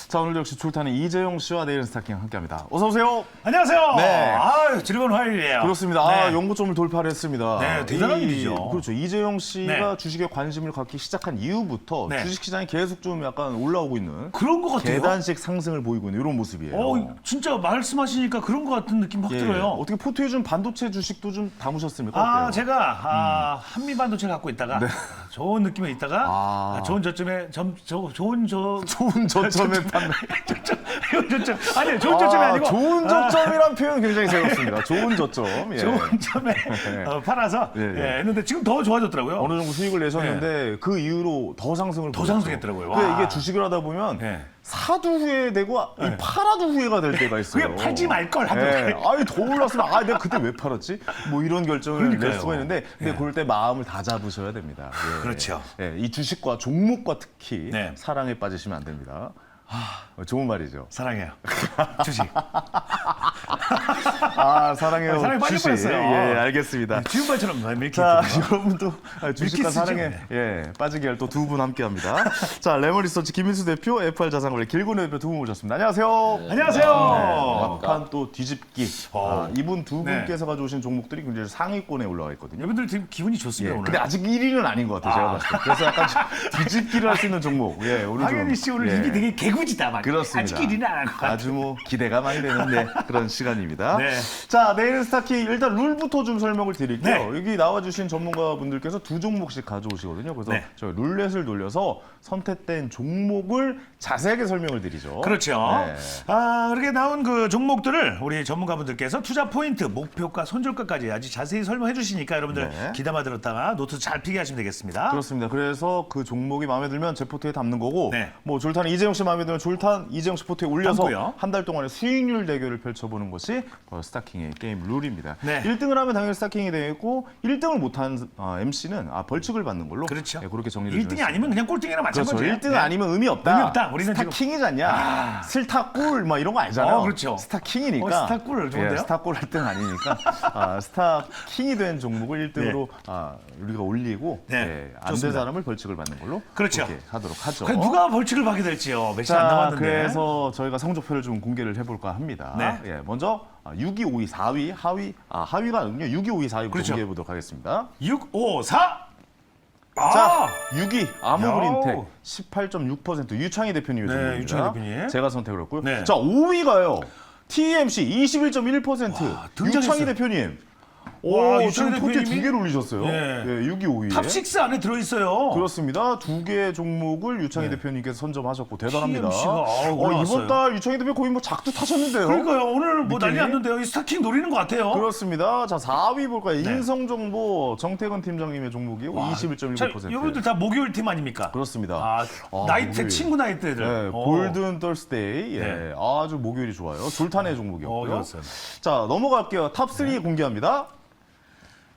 자, 오늘도 역시 줄타는 이재용 씨와 내일은 스타킹 함께합니다. 어서 오세요. 안녕하세요. 네. 아, 즐거운 화요일이에요. 그렇습니다. 네. 아, 연고점을 돌파를 했습니다. 네, 대단한 일이죠. 그렇죠. 이재용 씨가 네. 주식에 관심을 갖기 시작한 이후부터 네. 주식시장이 계속 좀 약간 올라오고 있는 그런 것 같아요. 계단식 상승을 보이고 있는 이런 모습이에요. 진짜 말씀하시니까 그런 것 같은 느낌 확 예. 들어요. 어떻게 포트해준 반도체 주식도 좀 담으셨습니까? 아, 어때요? 제가 한미 반도체를 갖고 있다가 좋은 느낌에 있다가 좋은 저점에 좋은 저점에 판매. 좋은 저점 아니요, 좋은 저점이 아니고 좋은 저점이란 표현 굉장히 새롭습니다. 좋은 저점. 예. 좋은 점에 팔아서 했는데 지금 더 좋아졌더라고요. 어느 정도 수익을 내셨는데 그 이후로 더 상승을 더 보였죠. 상승했더라고요. 근데 와. 이게 주식을 하다 보면 네. 사도 후회되고 이 팔아도 후회가 될 때가 있어요. 그게 팔지 말걸 하더라고요. 아니 더 올랐으면 내가 그때 왜 팔았지? 뭐 이런 결정을 그러니까요. 낼 수가 있는데 근데 그럴 때 마음을 다 잡으셔야 됩니다. 예. 그렇죠. 예. 이 주식과 종목과 특히 네. 사랑에 빠지시면 안 됩니다. 좋은 말이죠. 사랑해요. 주식. 사랑해요. 사랑에 빠질 주식. 뻔했어요. 예, 알겠습니다. 지금발처럼 밀키. 자, 여러분도 주식과 밀키스죠? 사랑에 빠지게 할 또 두 분 함께합니다. 자, 레몬리서치 김민수 대표, FR자산관리 길고은 대표 두 분 모셨습니다. 안녕하세요. 안녕하세요. 막판 또 뒤집기. 이분 두 네. 분께서 가져오신 종목들이 굉장히 상위권에 올라와 있거든요. 여러분들 지금 기분이 좋습니다. 오늘. 근데 아직 1위는 아닌 것 같아요. 제가 봤을 때. 그래서 약간 좀 뒤집기를 할 수 있는 종목. 예, 오늘 황현희 씨 오늘 입이 되게 개구지다. 막. 그렇습니다. 아직 일이는 안 한 것 같아요. 아주 뭐 기대가 많이 되는데 그런 시간입니다. 네. 자, 내일은 스타킹 일단 룰부터 좀 설명을 드릴게요. 네. 여기 나와주신 전문가분들께서 두 종목씩 가져오시거든요. 그래서 네. 저희 룰렛을 돌려서 선택된 종목을 자세하게 설명을 드리죠. 그렇죠. 네. 그렇게 나온 그 종목들을 우리 전문가분들께서 투자 포인트, 목표가, 손절가까지 아주 자세히 설명해 주시니까 여러분들 네. 귀담아 들었다가 노트 잘 필기하시면 되겠습니다. 그렇습니다. 그래서 그 종목이 마음에 들면 제 포트에 담는 거고, 네. 뭐 졸탄 이재용 씨 마음에 들면 졸탄 이재용 씨 포트에 올려서 담고요. 한 달 동안의 수익률 대결을 펼쳐보는 것이 스타킹의 게임 룰입니다. 네. 1등을 하면 당연히 스타킹이 되고 1등을 못한 MC는 벌칙을 받는 걸로 그렇죠. 그렇게 정리를 1등이 아니면 그냥 꼴등이랑 그렇죠. 마찬가지예요. 1등은 아니면 의미 없다. 의미 없다. 우리는 스타킹이잖냐. 스타골 막 이런 거 아니잖아요. 그렇죠. 스타킹이니까. 스타골 좋은데요? 스타골 1등 아니니까 스타킹이 된 종목을 1등으로 우리가 올리고 안 된 좋습니다. 사람을 벌칙을 받는 걸로 그렇죠. 그렇게 하도록 하죠. 과연 누가 벌칙을 받게 될지요. 며칠 안 자, 남았는데. 그래서 저희가 성적표를 좀 공개를 해볼까 합니다. 네. 예, 먼저 6위, 5위, 4위, 하위가 아니군요. 6위, 5위, 4위 그렇죠. 공개해 보도록 하겠습니다. 6, 5, 4. 자, 6위 아모그린텍 야오. 18.6% 유창희 대표님의 네, 종목입니다. 유창희 대표님. 제가 선택을 했고요. 네. 자, 5위가요. TMC 21.1%. 등장했어요. 유창희 대표님. 와, 오, 유창희 지금 포트에 대표님이? 2개를 올리셨어요. 네. 예, 6위, 5위에. 탑6 안에 들어있어요. 그렇습니다. 2개의 종목을 유창희 대표님께서 선점하셨고 대단합니다. TMC 가, 올라왔어요. 이번 달 유창희 대표 거의 뭐 작두 타셨는데요. 그러니까요. 오늘 뭐 난리 느낌이? 났는데요. 이 스타킹 노리는 것 같아요. 그렇습니다. 자, 4위 볼까요? 네. 인성정보 정태근 팀장님의 종목이요. 21.1%. 자, 여러분들 다 목요일 팀 아닙니까? 그렇습니다. 나이트 목요일. 친구 나이트들. 네, 골든 털스데이. 예, 아주 목요일이 좋아요. 졸탄의 종목이었고요. 좋았어요. 자, 넘어갈게요. 탑3 공개합니다.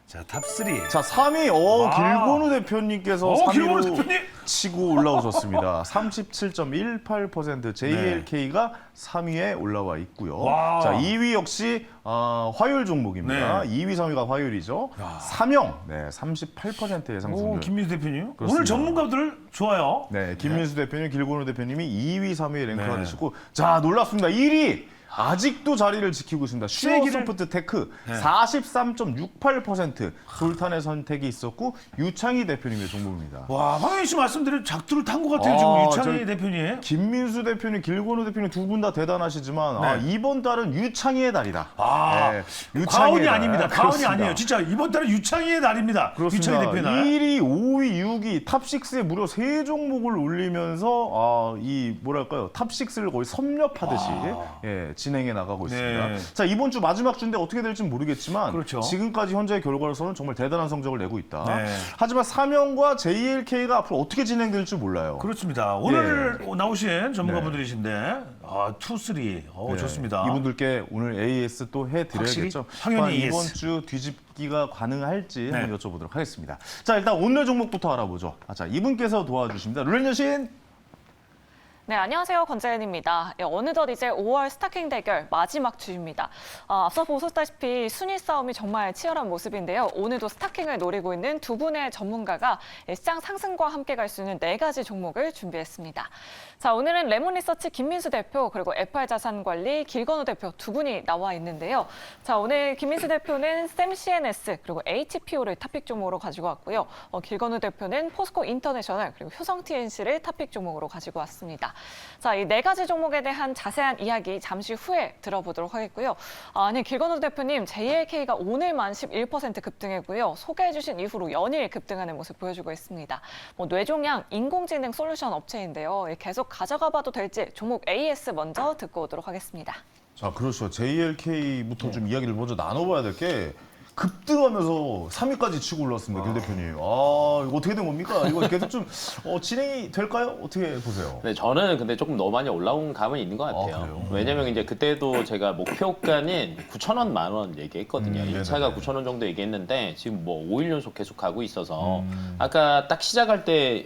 자, 탑3. 자, 3위. 길건우 대표님께서 길건우 3위로 대표님. 치고 올라오셨습니다. 37.18% JLK가 3위에 올라와 있고요. 와. 자, 2위 역시 화요일 종목입니다. 네. 2위, 3위가 화요일이죠. 삼영. 네, 38%의 상승률. 김민수 대표님. 그렇습니다. 오늘 전문가들 좋아요. 네, 김민수 대표님, 길건우 대표님이 2위, 3위에 랭크가 네. 되시고, 자, 놀랍습니다. 1위! 아직도 자리를 지키고 있습니다. 슈어소프트 테크 43.68% 졸탄의 선택이 있었고 유창희 대표님의 종목입니다. 와, 황현희 씨 말씀대로 작두를 탄 것 같아요. 지금 유창희 대표님. 김민수 대표님, 길건우 대표님 두 분 다 대단하시지만 네. 이번 달은 유창희의 달이다. 유창희의 과언이 달. 아닙니다. 과언이 그렇습니다. 아니에요. 진짜 이번 달은 유창희의 날입니다. 그렇습니다. 유창희 대표의 날. 1위, 5위, 6위, 탑6에 무려 3종목을 올리면서 뭐랄까요, 탑6를 거의 섭렵하듯이 진행해 나가고 있습니다. 네. 자, 이번 주 마지막 주인데 어떻게 될지는 모르겠지만 그렇죠. 지금까지 현재의 결과로서는 정말 대단한 성적을 내고 있다. 네. 하지만 삼영과 JLK가 앞으로 어떻게 진행될지 몰라요. 그렇습니다. 오늘 나오신 전문가분들이신데 투, 쓰리. 좋습니다. 이분들께 오늘 AS 또 해드려야겠죠. 황현희 이번 AS. 주 뒤집기가 가능할지 네. 한번 여쭤보도록 하겠습니다. 자, 일단 오늘 종목부터 알아보죠. 자, 이분께서 도와주십니다. 룰렛 여신. 네, 안녕하세요. 권재은입니다. 어느덧 이제 5월 스타킹 대결 마지막 주입니다. 앞서 보셨다시피 순위 싸움이 정말 치열한 모습인데요. 오늘도 스타킹을 노리고 있는 두 분의 전문가가 시장 상승과 함께 갈 수 있는 4가지 종목을 준비했습니다. 자, 오늘은 레몬리서치 김민수 대표 그리고 FR자산관리 길건우 대표 두 분이 나와 있는데요. 자, 오늘 김민수 대표는 샘CNS 그리고 HPO를 탑픽 종목으로 가지고 왔고요. 길건우 대표는 포스코 인터내셔널 그리고 효성 TNC를 탑픽 종목으로 가지고 왔습니다. 자, 이 4가지 종목에 대한 자세한 이야기 잠시 후에 들어보도록 하겠고요. 아니, 길건우 대표님, JLK가 오늘만 11% 급등했고요. 소개해주신 이후로 연일 급등하는 모습 보여주고 있습니다. 뇌종양 인공지능 솔루션 업체인데요. 계속 가져가 봐도 될지 종목 AS 먼저 듣고 오도록 하겠습니다. 자, 그렇죠. JLK부터 좀 이야기를 먼저 나눠봐야 될 게 급등하면서 3위까지 치고 올랐습니다, 김 대표님. 이거 어떻게 된 겁니까? 이거 계속 좀 진행이 될까요? 어떻게 보세요? 네, 저는 근데 조금 너무 많이 올라온 감은 있는 것 같아요. 그래요? 왜냐면 이제 그때도 제가 목표가는 9,000원, 10,000원 얘기했거든요. 1차가 네네네. 9,000원 정도 얘기했는데 지금 뭐 5일 연속 계속 가고 있어서 아까 딱 시작할 때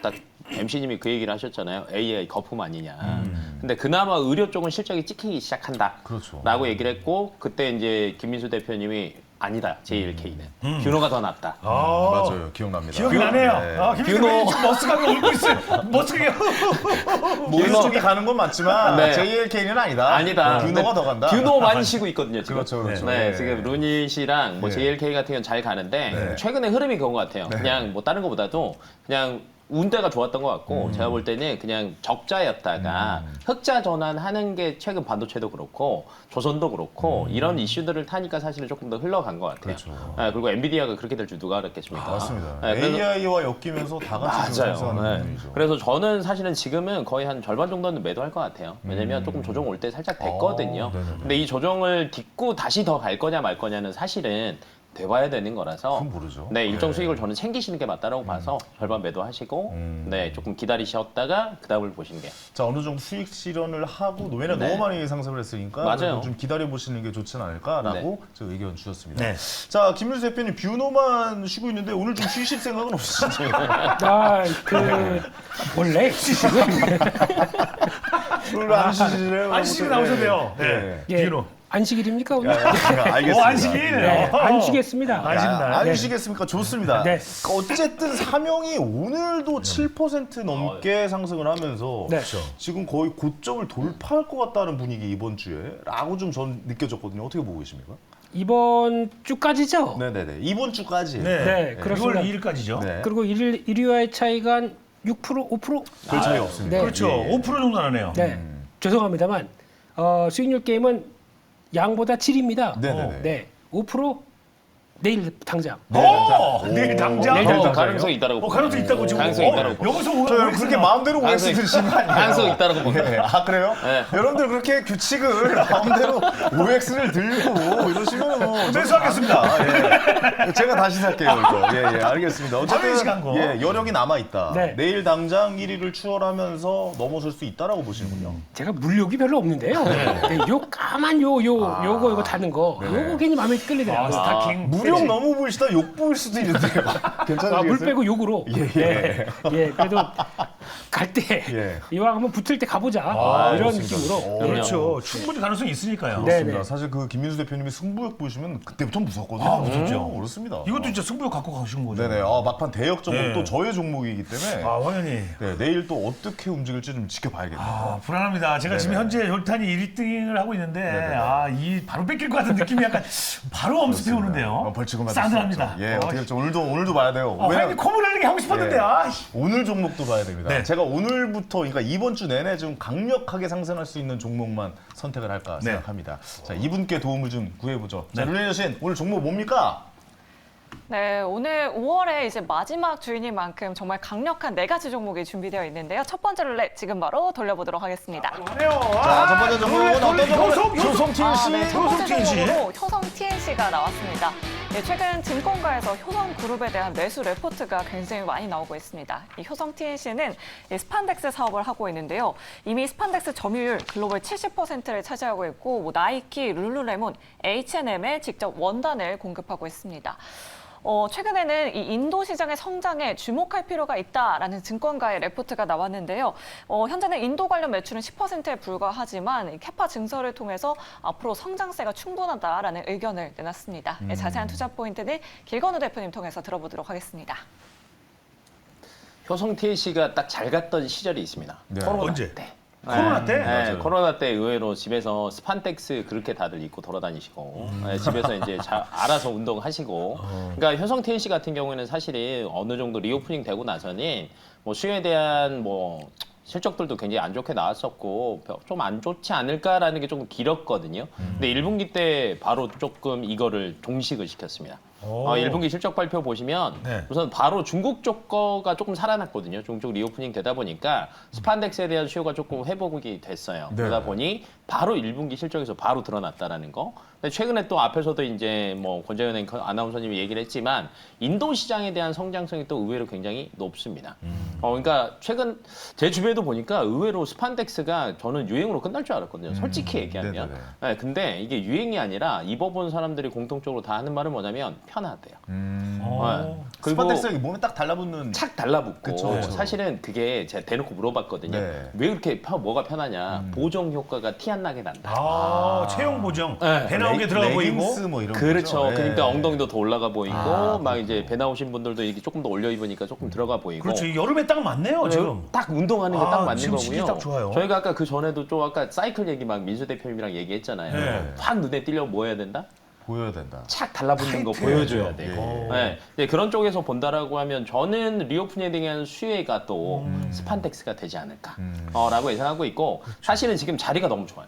딱 MC님이 그 얘기를 하셨잖아요. AI 거품 아니냐. 근데 그나마 의료 쪽은 실적이 찍히기 시작한다. 그렇죠. 라고 얘기를 했고 그때 이제 김민수 대표님이 아니다. JLK는. 뷰노가 더 낫다. 맞아요. 기억납니다. 기억이 나네요. 네. 김민수 대표님 지금 머쓱하게 울고 있어요. 머쓱하게. 모유 쪽이 가는 건 맞지만 네. JLK는 아니다. 아니다. 뷰노가 더 간다. 뷰노 많이 쉬고 있거든요, 지금. 그렇죠, 그렇죠. 네, 네. 지금 루닛이랑 뭐 네. JLK 같은 경우는 잘 가는데 네. 최근에 흐름이 그런 것 같아요. 네. 그냥 뭐 다른 것보다도 그냥 운대가 좋았던 것 같고 제가 볼 때는 그냥 적자였다가 흑자 전환하는 게 최근 반도체도 그렇고 조선도 그렇고 이런 이슈들을 타니까 사실은 조금 더 흘러간 것 같아요. 그렇죠. 네, 그리고 엔비디아가 그렇게 될 줄 누가 알았겠습니까? 맞습니다. 네, 그래서- AI와 엮이면서 다 같이 지금 맞아요. 상승하는 네. 부분이죠. 그래서 저는 사실은 지금은 거의 한 절반 정도는 매도할 것 같아요. 왜냐면 조금 조정 올 때 살짝 됐거든요. 네네네. 근데 이 조정을 딛고 다시 더 갈 거냐 말 거냐는 사실은 돼봐야 되는 거라서 그건 모르죠. 네, 일정 네. 수익을 저는 챙기시는 게 맞다라고 봐서 절반 매도하시고 네, 조금 기다리셨다가 그 다음을 보시는 게 자, 어느 정도 수익 실현을 하고 왜냐면 네. 너무 많이 상승을 했으니까 맞아요. 그래도 좀 기다려 보시는 게 좋지 않을까라고 제가 의견 주셨습니다. 네. 자, 김민수 대표님 뷰노만 쉬고 있는데 오늘 좀 쉬실 생각은 없으신지요? 원래 오늘 안 쉬시래요? 안식이 나오셨네요. 네. 네. 뷰노. 안식일입니까 오늘? 알겠습니다. 안식일. 네, 안 쉬겠습니다. 안식날. 안 쉬겠습니까? 좋습니다. 네. 그러니까 어쨌든 삼영이 오늘도 7% 넘게 상승을 하면서 네. 지금 거의 고점을 돌파할 것 같다는 분위기 이번 주에라고 좀 전 느껴졌거든요. 어떻게 보고 계십니까? 이번 주까지죠. 네네네. 이번 주까지. 네, 그렇습니다. 6월 2일까지죠. 네. 그리고 일요일 차이가 한 6%, 5%? 별 차이 없습니다. 네. 그렇죠. 예. 5% 정도 나네요. 네, 죄송합니다만 수익률 게임은 양보다 질입니다. 네네네. 네, 5% 내일 당장. 내일 당장. 내일 당장. 가능성이 있다라고 가능성 있다고 지금. 가능성이 있다라고 여기서 저 그렇게 마음대로 OX 들으시는 거 아니에요? 가능성이 있다라고 봅니다. 네. 아, 그래요? 네. 여러분들 그렇게 규칙을 마음대로 OX를 들고 이러시면 뭐 매수하겠습니다. 예. 제가 다시 살게요, 이거. 예, 알겠습니다. 화면식 한 거. 예, 여력이 남아 있다. 네. 내일 당장 1위를 추월하면서 넘어설 수 있다라고 보시는군요. 제가 물욕이 별로 없는데요. 네, 요 까만 요거 다는 거, 요거 괜히 마음에 끌리더라고요. 스타킹. 무력 너무 보이시다 욕 보일 수도 있는데요. 괜찮으시겠어요? 물 빼고 욕으로. 예. 그래도 갈 때 예. 이왕 한번 붙을 때 가보자. 이런 좋습니다. 느낌으로. 그렇죠. 충분히 가능성이 있으니까요. 네. 그렇습니다. 사실 그 김민수 대표님이 승부욕 보시면 그때부터 무섭거든요. 무섭죠. 그렇습니다. 이것도 진짜 승부욕 갖고 가신 거죠. 네네. 막판 대역 종목 네. 또 저의 종목이기 때문에 황현이. 네, 내일 또 어떻게 움직일지 좀 지켜봐야겠네요. 불안합니다. 제가 지금 현재 혈탄이 1등을 하고 있는데 이 바로 뺏길 것 같은 느낌이 약간 바로 엄습해 오는데요. 벌칙을 맞을 수 싸늘합니다. 없죠. 예, 어떻게 될지 오늘도 봐야 돼요. 황현이 왜냐면 콧물 흘리게 하고 싶었는데 예. 오늘 오늘 종목도 봐야 됩니다. 네. 제가 오늘부터 그러니까 이번 주 내내 좀 강력하게 상승할 수 있는 종목만 선택을 할까 네. 생각합니다. 자, 이분께 도움을 좀 구해보죠. 자, 룰리 여신 오늘 종목 뭡니까? 네, 오늘 5월에 이제 마지막 주인인 만큼 정말 강력한 4가지 종목이 준비되어 있는데요. 첫 번째 룰렛 지금 바로 돌려보도록 하겠습니다. 자, 첫 번째 종목은 어떤 종목이죠? 효성 TNC. 네, 첫 번째 TNC. 종목으로 효성 TNC가 나왔습니다. 네, 최근 증권가에서 효성그룹에 대한 매수 레포트가 굉장히 많이 나오고 있습니다. 이 효성 TNC는 스판덱스 사업을 하고 있는데요. 이미 스판덱스 점유율 글로벌 70%를 차지하고 있고 나이키, 룰루레몬, H&M에 직접 원단을 공급하고 있습니다. 최근에는 이 인도 시장의 성장에 주목할 필요가 있다라는 증권가의 레포트가 나왔는데요. 현재는 인도 관련 매출은 10%에 불과하지만 이 캐파 증설을 통해서 앞으로 성장세가 충분하다라는 의견을 내놨습니다. 자세한 투자 포인트는 길건우 대표님 통해서 들어보도록 하겠습니다. 효성 TLC가 딱 잘 갔던 시절이 있습니다. 네. 코로나 언제? 때. 코로나 때? 네, 맞아요. 코로나 때 의외로 집에서 스판텍스 그렇게 다들 입고 돌아다니시고 네, 집에서 이제 알아서 운동하시고 그러니까 효성 TLC 같은 경우에는 사실은 어느 정도 리오프닝 되고 나서는 뭐 수요에 대한 뭐 실적들도 굉장히 안 좋게 나왔었고 좀 안 좋지 않을까라는 게 조금 길었거든요. 근데 1분기 때 바로 조금 이거를 종식을 시켰습니다. 1분기 실적 발표 보시면 네. 우선 바로 중국 쪽 거가 조금 살아났거든요. 중국 쪽 리오프닝 되다 보니까 스판덱스에 대한 수요가 조금 회복이 됐어요. 네. 그러다 보니 바로 1분기 실적에서 바로 드러났다라는 거. 근데 최근에 또 앞에서도 이제 뭐 권재현 앵커 아나운서님이 얘기를 했지만 인도 시장에 대한 성장성이 또 의외로 굉장히 높습니다. 그러니까 최근 제 주변에도 보니까 의외로 스판덱스가 저는 유행으로 끝날 줄 알았거든요. 솔직히 얘기하면. 네네네. 네, 근데 이게 유행이 아니라 입어본 사람들이 공통적으로 다 하는 말은 뭐냐면 편하대요. 네. 그리고 스판덱스가 몸에 딱 달라붙는. 착 달라붙고 그쵸, 그쵸. 사실은 그게 제가 대놓고 물어봤거든요. 네. 왜 그렇게 뭐가 편하냐? 보정 효과가 티 안 나게 난다. 체형 보정. 네. 배 나오게 들어가 레깅스 보이고. 뭐 이런 그렇죠. 거죠? 예. 그러니까 엉덩이도 더 올라가 보이고 막 그렇구나. 이제 배 나오신 분들도 이렇게 조금 더 올려 입으니까 조금 들어가 보이고. 그렇죠. 이 여름에 딱 맞네요, 지금. 딱 운동하는 게 딱 맞는 지금 시기 거고요. 딱 좋아요. 저희가 아까 그 전에도 좀 아까 사이클 얘기 막 민수 대표님이랑 얘기했잖아요. 네. 확 눈에 띄려면 뭐 해야 된다? 보여야 된다. 착 달라붙는 거 타이트해야죠. 보여줘야 돼요. 예. 네. 네, 그런 쪽에서 본다라고 하면 저는 리오프닝에 대한 수혜가 또 스판덱스가 되지 않을까라고 예상하고 있고 사실은 지금 자리가 너무 좋아요.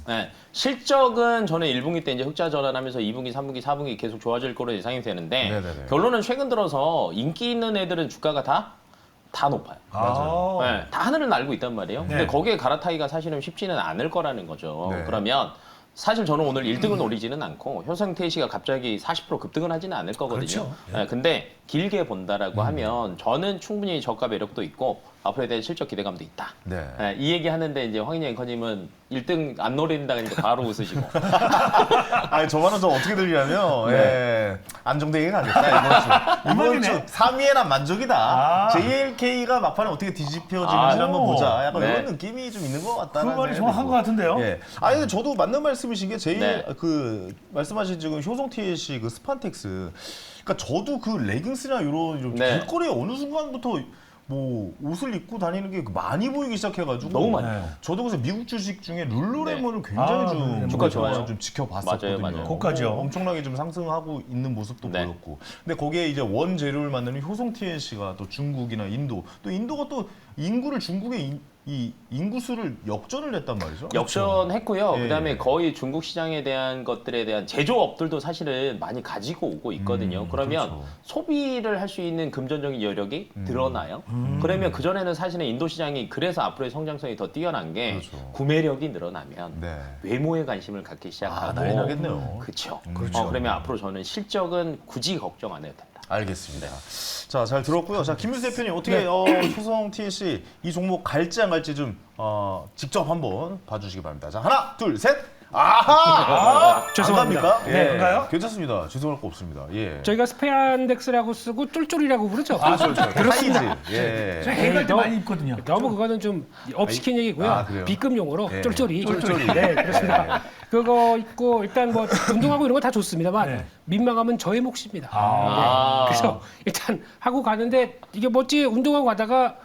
네, 실적은 저는 1분기 때 이제 흑자 전환하면서 2분기, 3분기, 4분기 계속 좋아질 거로 예상이 되는데 네네네. 결론은 최근 들어서 인기 있는 애들은 주가가 다 높아요. 맞아요. 네, 다 하늘을 날고 있단 말이에요. 근데 네. 거기에 갈아타기가 사실은 쉽지는 않을 거라는 거죠. 네. 그러면 사실 저는 오늘 1등을 노리지는 않고 효성 TLC가 갑자기 40% 급등을 하지는 않을 거거든요. 그렇죠. 네, 근데 길게 본다라고 하면 저는 충분히 저가 매력도 있고 앞으로에 대한 실적 기대감도 있다. 네. 네, 이 얘기 하는데 이제 황인희 앵커님은 1등 안 노린다니까 바로 웃으시고. 아니 저만은 좀 어떻게 들리냐면 네. 예, 안정되게 가겠다 이번 주 이번이네. 3위에난 만족이다. 아. JLK가 막판에 어떻게 뒤집혀지는지 아, 한번 보자. 약간 네. 이런 느낌이 좀 있는 것 그 같다는 말이 생각이 정확한 들고. 것 같은데요. 예. 아니 근데 저도 맞는 말씀이신 게 제일 네. 그 말씀하신 지금 효성 TLC 그 스판텍스. 그러니까 저도 그 레깅스나 이런 네. 길거리에 어느 순간부터 뭐 옷을 입고 다니는 게 많이 보이기 시작해가지고 너무 많이. 네. 저도 그래서 미국 주식 중에 룰루레몬을 굉장히 아, 좀 룰루레몬. 주가 좋아요. 좀 지켜봤었거든요. 맞아요, 맞아요. 고가죠. 엄청나게 좀 상승하고 있는 모습도 네. 보였고. 근데 거기에 이제 원재료를 만드는 효성 TLC가 또 중국이나 인도, 또 인도가 또 인구를 중국의 이 인구수를 역전을 했단 말이죠. 역전했고요. 예, 그다음에 예. 거의 중국 시장에 대한 것들에 대한 제조업들도 사실은 많이 가지고 오고 있거든요. 그러면 그렇죠. 소비를 할 수 있는 금전적인 여력이 드러나요. 그러면 그 전에는 사실은 인도 시장이 그래서 앞으로의 성장성이 더 뛰어난 게 그렇죠. 구매력이 늘어나면 네. 외모에 관심을 갖기 시작하고 난리 나겠네요. 그렇죠. 그렇죠. 그러면 앞으로 저는 실적은 굳이 걱정 안 해도 된다. 알겠습니다. 자, 잘 들었고요. 자, 김민수 대표님 어떻게 효성 TLC 이 종목 갈지 안 갈지 좀 직접 한번 봐주시기 바랍니다. 자, 하나, 둘, 셋. 아하! 죄송합니다. 안 갑니까? 네, 그런가요? 괜찮습니다. 죄송할 거 없습니다. 예. 저희가 스페안덱스라고 쓰고 쫄쫄이라고 부르죠. 그렇습니다. 예. 저희 해갈 때 너무- 많이 입거든요. 너무 그거는 좀 업시킨 얘기고요. 아, 그래요? B급 용어로 예. 쫄쫄이. 쫄쫄이. 네, 그렇습니다. 그거 있고 일단 뭐 운동하고 이런 거 다 좋습니다만 네. 민망하면 저의 몫입니다. 아. 네. 그래서 일단 하고 가는데 이게 뭐지 운동하고 가다가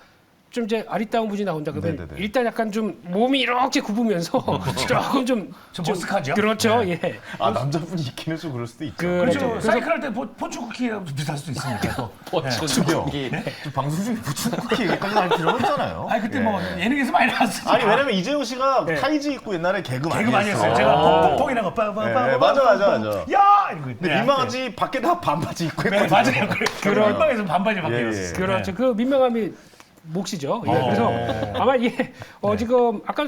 좀 이제 아리따운 분이 나온다 그러면 네네네. 일단 약간 좀 몸이 이렇게 굽으면서 조금 좀 머쓱하죠? 그렇죠. 네. 예. 아, 남자분이 있기는 좀 그럴 수도 있죠. 그렇죠. 그렇죠. 그래서- 사이클 할 때 포춘 쿠키랑 비슷할 수도 있으니까 또. 저기요. 여기 좀 방송 중에 부추 쿠키 얘기까지 할 필요는 없잖아요. 아니 그때 예. 뭐 예능에서 많이 나왔었죠. 아니 왜냐면 이재용 씨가 네. 타이즈 입고 옛날에 개그 많이 개그 많이 했어요. 했어. 제가 퐁퐁퐁이라는 거 빠바바바. 예, 맞아. 야 이거. 근데 민망하지 밖에다 반바지 입고 네, 했거든요. 맞아요. 그런 민망해서 반바지 밖에 예, 예. 입었어요. 그렇죠. 그 민망함이 몫이죠. 예. 어. 그래서 아마 이게 지금 아까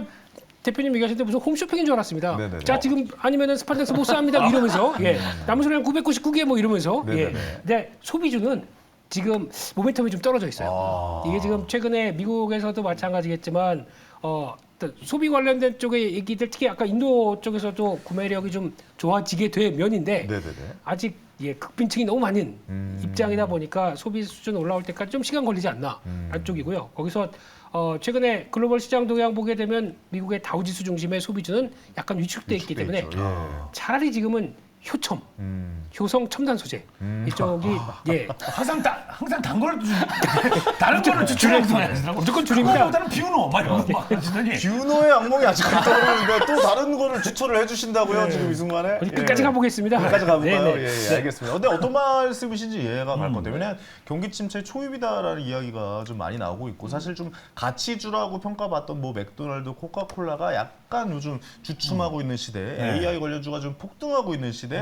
대표님 얘기하실 때 무슨 홈쇼핑인 줄 알았습니다. 네네네. 자 지금 아니면은 스판덱스 못 삽니다 뭐 이러면서 예 남은 소리는 999개 뭐 이러면서 예. 네네네. 근데 소비주는 지금 모멘텀이 좀 떨어져 있어요. 아. 이게 지금 최근에 미국에서도 마찬가지겠지만 또 소비 관련된 쪽의 얘기들 특히 아까 인도 쪽에서도 구매력이 좀 좋아지게 된 면인데 네네네. 아직 예, 극빈층이 너무 많은 입장이다 보니까 소비 수준 올라올 때까지 좀 시간 걸리지 않나 안쪽이고요. 거기서 최근에 글로벌 시장 동향 보게 되면 미국의 다우지수 중심의 소비주는 약간 위축돼 있기 때문에 있죠. 예. 차라리 지금은 효첨, 효성 첨단 소재 이쪽이 예 항상 단 거를 다른 거를 추천해서 무조건 줄입니다. 그거보다는 비우노 막 이런 거 막 하시더니 균호의 악몽이 아직까지 떠오르는데 또 다른 거를 추천을 해주신다고요 지금 이 순간에? 우리 끝까지 가보겠습니다. 끝까지 가볼까요? 네네. 예, 알겠습니다. 근데 어떤 말씀이신지 이해가 갈 건데 왜냐면 경기 침체 초입이다라는 이야기가 좀 많이 나오고 있고 사실 좀 가치주라고 평가받던 뭐 맥도날드, 코카콜라가 약간 요즘 주춤하고 있는 시대, AI 관련주가 좀 폭등하고 있는 시대.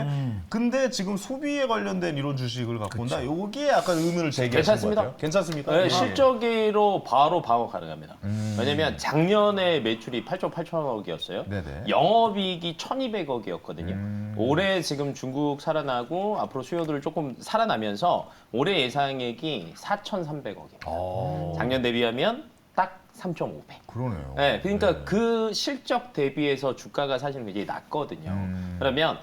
근데 지금 소비에 관련된 이런 주식을 갖고 온다. 여기에 약간 의문을 제기하시는 것 괜찮습니다. 같아요. 괜찮습니까? 네, 예. 실적으로 바로 방어 가능합니다. 왜냐면 작년에 매출이 8조 8천억이었어요. 네네. 영업이익이 1,200억이었거든요. 올해 지금 중국 살아나고 앞으로 수요들을 조금 살아나면서 올해 예상액이 4,300억입니다. 작년 대비하면 딱 3,500. 그러네요. 네, 그러니까 그 실적 대비해서 주가가 사실 굉장히 낮거든요. 그러면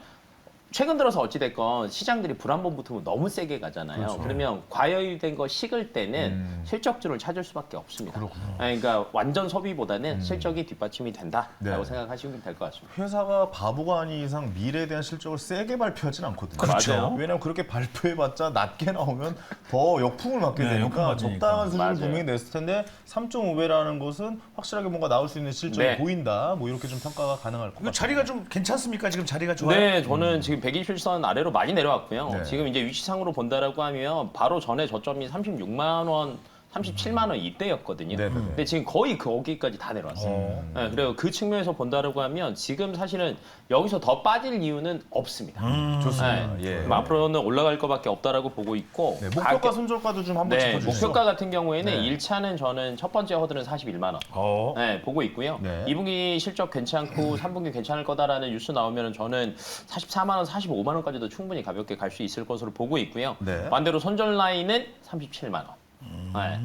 최근 들어서 어찌됐건 시장들이 불 한 번 붙으면 너무 세게 가잖아요. 그렇죠. 그러면 과열된 거 식을 때는 실적주를 찾을 수밖에 없습니다. 그러니까 완전 소비보다는 실적이 뒷받침이 된다라고 네. 생각하시면 될 것 같습니다. 회사가 바보가 아닌 이상 미래에 대한 실적을 세게 발표하진 않거든요. 그렇죠. 맞아요. 왜냐면 그렇게 발표해봤자 낮게 나오면 더 역풍을 맞게 네, 역풍 되니까 맞으니까. 적당한 수준을 맞아요. 분명히 냈을 텐데 3.5배라는 것은 확실하게 뭔가 나올 수 있는 실적이 네. 보인다. 뭐 이렇게 좀 평가가 가능할 것 이거 같아요. 자리가 좀 괜찮습니까? 지금 자리가 좋아요? 네, 저는 지금 121선 아래로 많이 내려왔고요. 네. 지금 이제 위치상으로 본다라고 하면 바로 전에 저점이 36만 원, 37만 원 이때였거든요. 네네네. 근데 지금 거의 거기까지 다 내려왔어요. 네, 그리고 그 측면에서 본다라고 하면 지금 사실은 여기서 더 빠질 이유는 없습니다. 좋습니다. 네, 예. 앞으로는 올라갈 것밖에 없다라고 보고 있고 네, 목표가 손절가도 좀 한번 네, 짚어주시죠. 목표가 같은 경우에는 네. 1차는 저는 첫 번째 허들은 41만 원. 네, 보고 있고요. 네. 2분기 실적 괜찮고 3분기 괜찮을 거다라는 뉴스 나오면 저는 44만 원, 45만 원까지도 충분히 가볍게 갈 수 있을 것으로 보고 있고요. 네. 반대로 손절 라인은 37만 원. 네.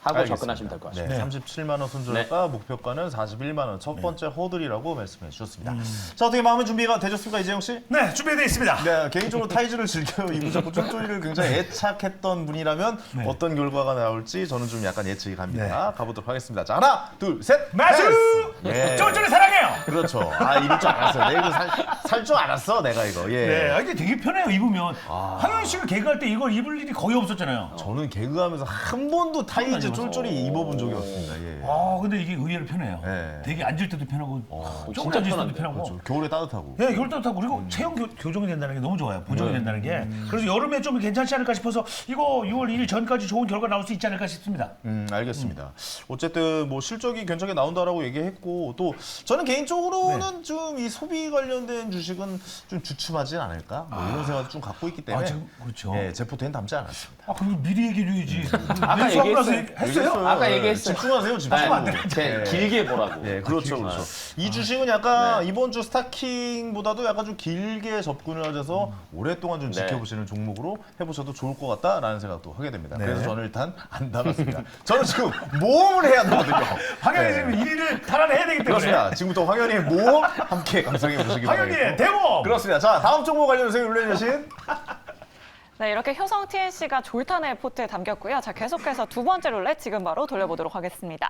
하고 알겠습니다. 접근하시면 될 것 같습니다. 네, 37만 원 손절가, 목표가는 41만 원. 첫 번째 허들이라고 말씀해 주셨습니다. 자, 어떻게 마음의 준비가 되셨습니까, 이재용 씨? 네, 준비되어 있습니다. 네, 개인적으로 타이즈를 즐겨요. 이분 자꾸 쫄쫄이를 굉장히 애착했던 분이라면 어떤 결과가 나올지 저는 좀 약간 예측이 갑니다. 가보도록 하겠습니다. 자, 하나, 둘, 셋. 마수! 예. 쫄쫄이 사랑해요! 그렇죠. 아, 이럴 줄 알았어요. 내가 이거 살 줄 알았어, 내가 이거. 예. 네, 아, 이게 되게 편해요, 입으면. 황현 씨가 개그할 때 이걸 입을 일이 거의 없었잖아요. 저는 개그하면서 한 번도 타이즈 쫄쫄이 입어본 적이 없습니다. 예. 아, 근데 이게 의외로 편해요. 네. 되게 앉을 때도 편하고, 조금 진짜 앉을 때도 편한데. 편하고. 그렇죠. 겨울에 따뜻하고. 예, 겨울 따뜻하고 그리고 체형 교정이 된다는 게 너무 좋아요. 보정이 된다는 게. 그래서 여름에 좀 괜찮지 않을까 싶어서 이거 6월 1일 전까지 좋은 결과 나올 수 있지 않을까 싶습니다. 알겠습니다. 어쨌든 뭐 실적이 괜찮게 나온다라고 얘기했고 또 저는 개인적으로는 좀 이 소비 관련된 주식은 좀 주춤하진 않을까 뭐 이런 생각을 좀 갖고 있기 때문에 지금 그렇죠. 예, 제포트엔 담지 않았습니다. 아, 그럼 미리 얘기해줘야지. 아까 매수하고 나서 얘기했어요. 했어요? 아까 예, 얘기했어요. 집중하세요, 집중. 길게 보라고. 예, 그렇죠, 그렇죠. 이 주식은 약간 이번 주 스타킹보다도 약간 좀 길게 접근을 하셔서 오랫동안 좀 네. 지켜보시는 종목으로 해보셔도 좋을 것 같다라는 생각도 하게 됩니다. 그래서 저는 일단 안 담았습니다. 저는 지금 모험을 해야 되거든요. 황현이 네. 지금 1위를 탈환해야 되기 때문에. 그렇습니다. 지금부터 황현이의 모험 함께 감상해 보시기 바랍니다. 황현이의 대모! 그렇습니다. 자, 다음 종목 관련해서 올려주신 네, 이렇게 효성 TNC가 졸탄의 포트에 담겼고요. 자, 계속해서 두 번째 룰렛 지금 바로 돌려보도록 하겠습니다.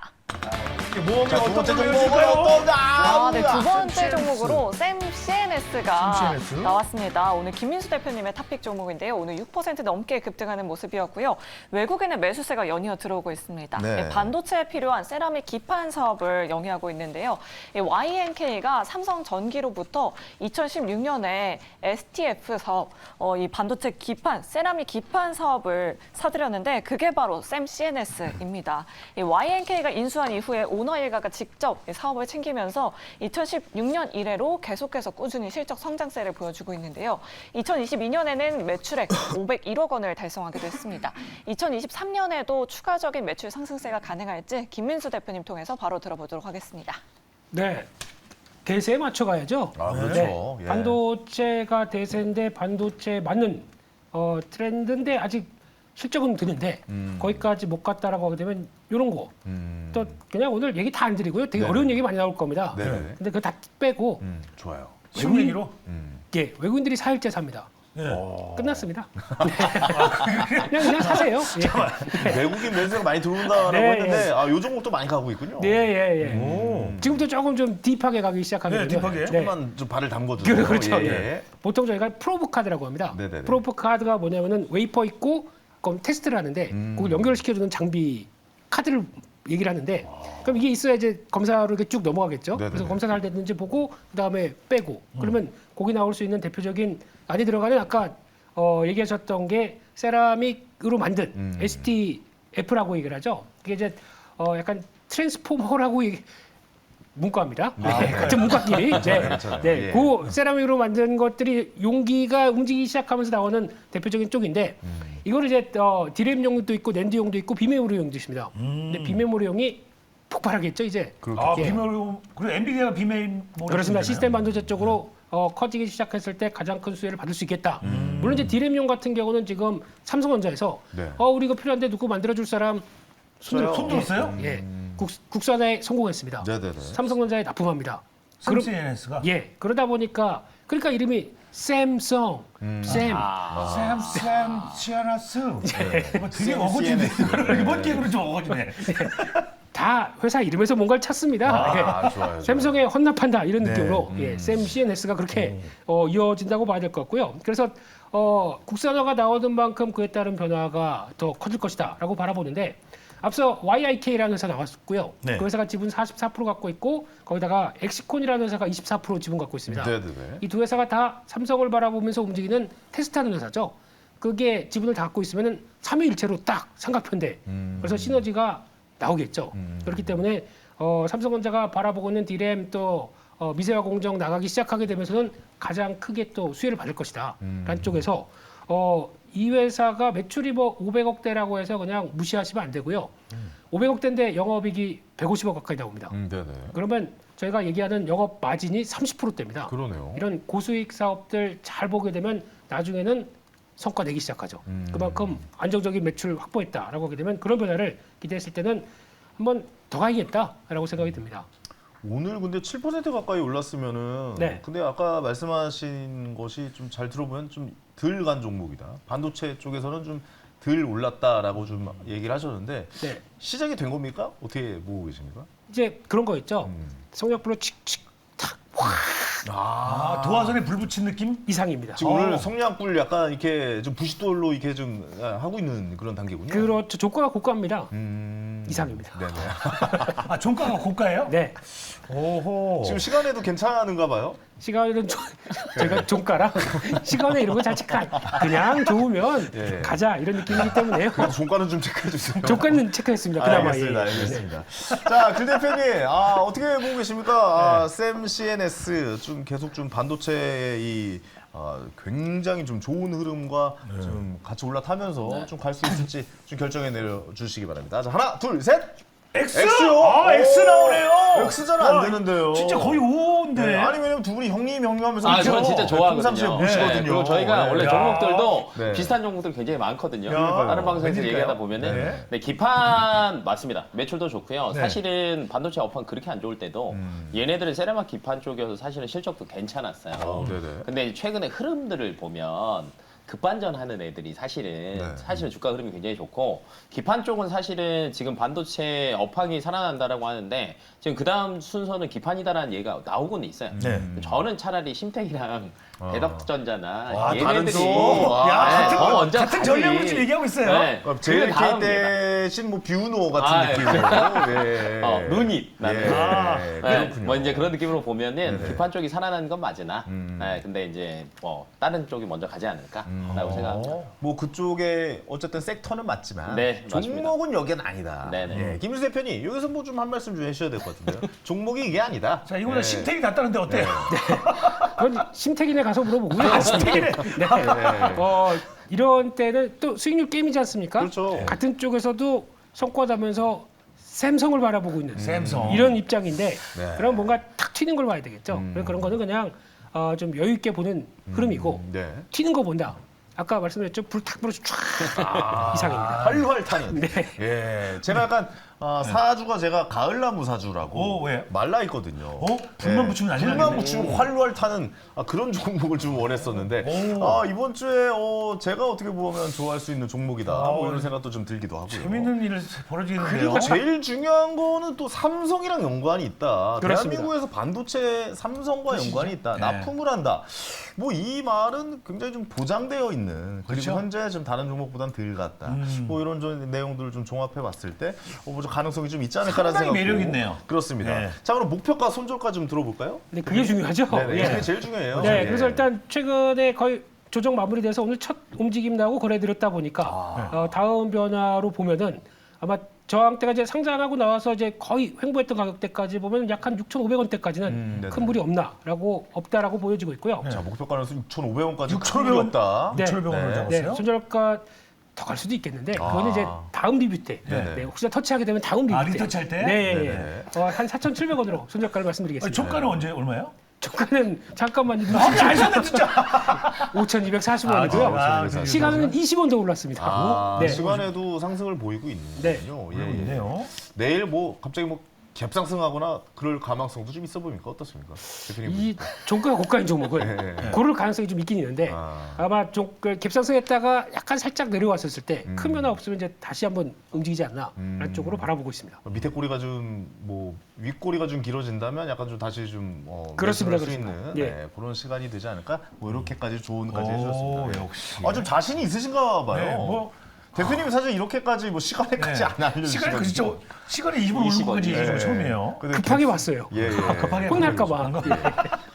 모험이 자, 두 번째 어떤 종목은 종목일까요? 어떤 아, 네, 두 아, 번째 종목으로 샘 CNS가 CNS? 나왔습니다. 오늘 김민수 대표님의 탑픽 종목인데요. 오늘 6% 넘게 급등하는 모습이었고요. 외국인의 매수세가 연이어 들어오고 있습니다. 네. 반도체에 필요한 세라믹 기판 사업을 영위하고 있는데요. YNK가 삼성전기로부터 2016년에 STF 사업, 이 반도체 기판, 세라믹 기판 사업을 사들였는데 그게 바로 샘 CNS입니다. 이 YNK가 인수한 이후에 오너 일가가 직접 이 사업을 챙기면서 2016년 이래로 계속해서 꾸준히 실적 성장세를 보여주고 있는데요. 2022년에는 매출액 501억 원을 달성하기도 했습니다. 2023년에도 추가적인 매출 상승세가 가능할지 김민수 대표님 통해서 바로 들어보도록 하겠습니다. 네. 대세에 맞춰가야죠. 아, 그렇죠. 예. 반도체가 대세인데 반도체에 맞는 트렌드인데 아직 실적은 드는데 거기까지 못 갔다라고 하게 되면 이런 거. 또 그냥 오늘 얘기 다 안 드리고요. 되게 네네. 어려운 얘기 많이 나올 겁니다. 네네. 근데 그거 다 빼고 좋아요. 쉬운 얘기로. 예, 외국인들이 4일째 삽니다. 끝났습니다. 네. 그냥 사세요. 예. 외국인 매수가 많이 들어온다라고 네, 했는데 요 종목도 많이 가고 있군요. 네, 예. 지금부터 조금 좀 딥하게 가기 시작하게 네, 되면 딥하게. 조금만 좀 발을 담궈주세요. 그렇죠. 예, 예. 예. 보통 저희가 프로브 카드라고 합니다. 네네네. 프로브 카드가 뭐냐면은 웨이퍼 있고 그럼 테스트를 하는데 그걸 연결시켜주는 장비 카드를 얘기를 하는데 그럼 이게 있어야 이제 검사로 이렇게 쭉 넘어가겠죠. 네네네. 그래서 검사 잘 됐는지 보고 그 다음에 빼고 그러면 거기 나올 수 있는 대표적인 안에 들어가는 아까 얘기하셨던 게 세라믹으로 만든 STF라고 얘기를 하죠. 그게 이제 약간 트랜스포머라고 문과입니다. 네, 같은 문과끼리. 괜찮아요. 네, 예. 그 세라믹으로 만든 것들이 용기가 움직이기 시작하면서 나오는 대표적인 쪽인데 이거를 이제 디램용도 있고 낸드용도 있고 비메모리용도 있습니다. 근데 비메모리용이 폭발하겠죠 이제. 아, 예. 비메모리 그리고 엔비디아가 비메모리 그렇습니다. 시스템 반도체 쪽으로 커지기 시작했을 때 가장 큰 수혜를 받을 수 있겠다. 물론 이제 디램용 같은 경우는 지금 삼성전자에서 네. 우리 이거 필요한데 누구 만들어줄 사람 저요? 손 들었어요? 예, 국산에 성공했습니다. 네네네. 삼성전자에 납품합니다. 삼성S가 예, 그러다 보니까 그러니까 이름이 샘성, 샘. 샘 시아나스. 이거 되게 샘 어거진데 CNS. 이번 기획으로 좀 어거지네. 다 회사 이름에서 뭔가를 찾습니다. 예. 좋아요. 샘성에 헌납한다 이런 네. 느낌으로 샘 CNS가 그렇게 이어진다고 봐야 될 것 같고요. 그래서 국산화가 나오는 만큼 그에 따른 변화가 더 커질 것이다라고 바라보는데 앞서 YIK라는 회사 나왔고요. 네. 그 회사가 지분 44% 갖고 있고 거기다가 엑시콘이라는 회사가 24% 지분 갖고 있습니다. 네네네. 이 두 회사가 다 삼성을 바라보면서 움직이는 테스트하는 회사죠. 그게 지분을 다 갖고 있으면 삼위일체로 딱 삼각편대. 그래서 시너지가 나오겠죠. 그렇기 때문에 삼성전자가 바라보고 있는 디램 또 미세화 공정 나가기 시작하게 되면서는 가장 크게 또 수혜를 받을 것이다. 라는 쪽에서 이 회사가 매출이 뭐 500억대라고 해서 그냥 무시하시면 안 되고요. 500억대인데 영업이익이 150억 가까이 나옵니다. 네네. 그러면 저희가 얘기하는 영업 마진이 30%대입니다. 그러네요. 이런 고수익 사업들 잘 보게 되면 나중에는 성과 내기 시작하죠. 그만큼 안정적인 매출 확보했다라고 하게 되면 그런 변화를 기대했을 때는 한번 더 가야겠다라고 생각이 듭니다. 오늘 근데 7% 가까이 올랐으면은 네. 근데 아까 말씀하신 것이 좀 잘 들어보면 좀 덜 간 종목이다. 반도체 쪽에서는 좀 덜 올랐다라고 좀 얘기를 하셨는데 네. 시작이 된 겁니까? 어떻게 보고 계십니까? 이제 그런 거 있죠. 성역불로 칙칙 탁 아, 도화선에 불 붙인 느낌? 이상입니다. 지금 오늘 성냥불 약간 이렇게 좀 부싯돌로 이렇게 좀 하고 있는 그런 단계군요. 그렇죠. 조건가 고가입니다. 이상입니다. 네네. 아, 종가가 고가예요? 네. 오호. 지금 시간에도 괜찮은가 봐요. 시간은 제가 종가라 시간에 이런 거 잘 체크 그냥 좋으면 예. 가자 이런 느낌이기 때문에요. 그래도 종가는 좀 체크해 주세요. 조건은 체크했습니다. 그나마 알겠습니다. 예. 알겠습니다. 자, 귤 대표님, 어떻게 보고 계십니까? 샘 CNS 좀 계속 좀 반도체의 이 굉장히 좀 좋은 흐름과 좀 같이 올라타면서 좀 갈 수 있을지 좀 결정해 내려 주시기 바랍니다. 자, 하나, 둘, 셋. X? X요? 아, X 나오네요. X자는 안 되는데요. 진짜 거의 5인데. 네, 아니 왜냐면 두 분이 형님 하면서 아, 저는 진짜 평상시에 좋아하거든요. 보시거든요. 그리고 저희가 네. 원래 야. 종목들도 네. 비슷한 종목들 굉장히 많거든요. 야. 다른 방송에서 웬일일까요? 얘기하다 보면은 네. 네, 기판 맞습니다. 매출도 좋고요. 네. 사실은 반도체 업황 그렇게 안 좋을 때도 얘네들은 세라믹 기판 쪽에서 사실은 실적도 괜찮았어요. 네네. 근데 최근에 흐름들을 보면 급반전하는 애들이 사실은 주가 흐름이 굉장히 좋고 기판 쪽은 사실은 지금 반도체 업황이 살아난다라고 하는데 지금 그 다음 순서는 기판이다라는 얘기가 나오고는 있어요. 네. 저는 차라리 심택이랑 대덕전자나 다른 얘네들이 쪽. 야, 더 먼저 같은 가지. 전략을 지금 얘기하고 있어요. 네. 그럼 그게 JLK 다음입니다. 대신 뭐 뷰노 같은 아, 느낌으로. 예. 루닛 나는. 예. 네, 그렇군요. 뭐 이제 그런 느낌으로 보면은 네네. 기판 쪽이 살아나는 건 맞으나, 네, 근데 이제 뭐 다른 쪽이 먼저 가지 않을까라고 생각합니다. 뭐 그쪽에 어쨌든 섹터는 맞지만 네, 맞습니다. 종목은 여기는 아니다. 네네. 예, 김일수 대표님 여기서 뭐 좀 한 말씀 좀 해주셔야 될 것 같은데요. 종목이 이게 아니다. 자, 이거는 예. 심택이 났다는데 어때요? 그건 심택이네 가서 물어보고요. 심택이네. 네. 이런 때는 또 수익률 게임이지 않습니까? 그렇죠. 같은 쪽에서도 성과다면서 샘성을 바라보고 있는 샘성. 이런 입장인데 네. 그럼 뭔가 탁 튀는 걸 봐야 되겠죠. 그래서 그런 거는 그냥 좀 여유 있게 보는 흐름이고 네. 튀는 거 본다. 아까 말씀드렸죠. 불 탁 불어서 쫙 이상입니다. 활활 타는. 네. 예, 제가 약간 사주가 제가 가을나무 사주라고 왜? 말라 있거든요. 불만 붙이면 안 불만 되나요? 붙이면 활활 타는 그런 종목을 좀 원했었는데 이번 주에 제가 어떻게 보면 좋아할 수 있는 종목이다. 뭐 이런 생각도 좀 들기도 하고요. 재밌는 일을 벌어지겠는데요. 그리고 제일 중요한 거는 또 삼성이랑 연관이 있다. 그렇습니다. 대한민국에서 반도체 삼성과 연관이 있다. 납품을 한다. 뭐 이 말은 굉장히 좀 보장되어 있는 그리고 그렇죠. 현재 좀 다른 종목보다는 덜 같다. 뭐 이런 좀 내용들을 좀 종합해 봤을 때 뭐 가능성이 좀 있지 않을까라는 상당히 생각도 매력 있네요. 그렇습니다. 네. 자 그럼 목표가 손절가 좀 들어볼까요? 네, 그게 중요하죠. 네네. 예. 그게 제일 중요해요. 네, 예. 그래서 일단 최근에 거의 조정 마무리돼서 오늘 첫 움직임 나오고 거래드렸다 보니까 다음 변화로 보면은 아마 저항대가 이제 상장하고 나와서 이제 거의 횡보했던 가격대까지 보면 약 한 6,500원대까지는 네네. 큰 무리 없다라고 보여지고 있고요. 자 목표가는 6,500원까지 6,500원. 없다. 네. 6,500원을 네. 잡았어요. 네, 손절가 더 갈 수도 있겠는데 그거는 이제 다음 리뷰 때, 네네. 네, 혹시나 터치하게 되면 다음 리뷰 때, 리터치할 때? 네, 네네. 한 4,700원으로 손절가를 말씀드리겠습니다. 조가는 언제 얼마예요? 저가는 잠깐만요. 알겠네 진짜. 5,240원이고요. 아, 시간은 20원 더 올랐습니다. 네. 시간에도 상승을 보이고 있는군요. 예, 예. 그래요. 내일 뭐 갑자기 뭐 갭상승하거나 그럴 가망성도 좀 있어 보입니까? 어떻습니까? 대표님. 이 종가가 고가인 종목은 네. 고를 가능성이 좀 있긴 있는데 아마 갭상승했다가 약간 살짝 내려왔었을 때 큰 변화 없으면 이제 다시 한번 움직이지 않나라는 쪽으로 바라보고 있습니다. 밑에 꼬리가 좀 뭐 윗꼬리가 좀 길어진다면 약간 좀 다시 좀 그렇습니다, 매수할 수 그렇습니다. 있는 예. 그런 시간이 되지 않을까? 뭐 이렇게까지 조언까지 오, 해주셨습니다. 역시. 좀 자신이 있으신가 봐요. 네, 뭐 대표님이 사실 이렇게까지 뭐 시간에까지 안 알려주시거든요. 시간이 그 진짜 시간에 20분 오는 것까지 예. 얘기 처음이에요. 근데 급하게 봤어요. 예, 예. 급하게 혼날까봐.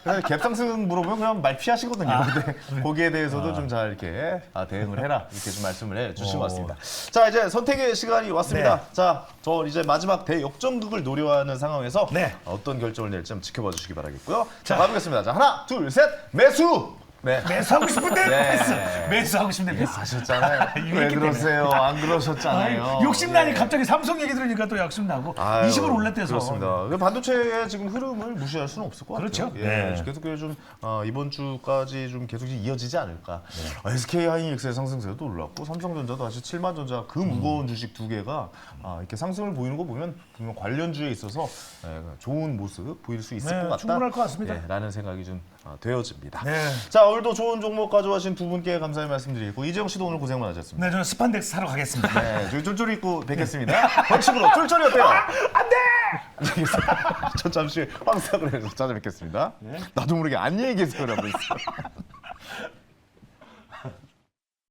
그래서 갭상승 물어보면 그냥 말 피하시거든요. 근데 거기에 대해서도 좀 잘 이렇게 대응을 해라 이렇게 좀 말씀을 해주신 것 같습니다. 자 이제 선택의 시간이 왔습니다. 네. 자 저 이제 마지막 대역전극을 노려하는 상황에서 네. 어떤 결정을 낼지 한번 지켜봐 주시기 바라겠고요. 자 가보겠습니다. 자 하나 둘 셋 매수. 네. 매수하고 싶은데 네. 패스. 매수하고 싶은데 패스. 하셨잖아요. 이거 왜 있기 그러세요? 안 그러셨잖아요. 욕심나니 예. 갑자기 삼성 얘기 들으니까 또 욕심나고 아유, 20을 올랐대서. 그렇습니다. 반도체의 지금 흐름을 무시할 수는 없을 것 그렇죠. 같아요. 네. 계속 좀 이번 주까지 좀 계속 이어지지 않을까. SK 하이닉스의 상승세도 올랐고 삼성전자도 다시 7만 전자 그 무거운 주식 두 개가 이렇게 상승을 보이는 거 보면 분명 관련주에 있어서 좋은 모습 보일 수 있을 네, 것 같다. 충분할 것 같습니다. 라는 생각이 좀 되어집니다. 네. 자 오늘도 좋은 종목 가져와신 두 분께 감사의 말씀드리고 이재용 씨도 오늘 고생 많으셨습니다. 네, 저는 스판덱스 사러 가겠습니다. 네, 저희 쫄쫄이 입고 뵙겠습니다. 벌칙으로 쫄쫄이 어때요? 안 돼! 저 잠시 황사그래서 찾아뵙겠습니다. 나도 모르게 안녕히 계세요라고 했어요.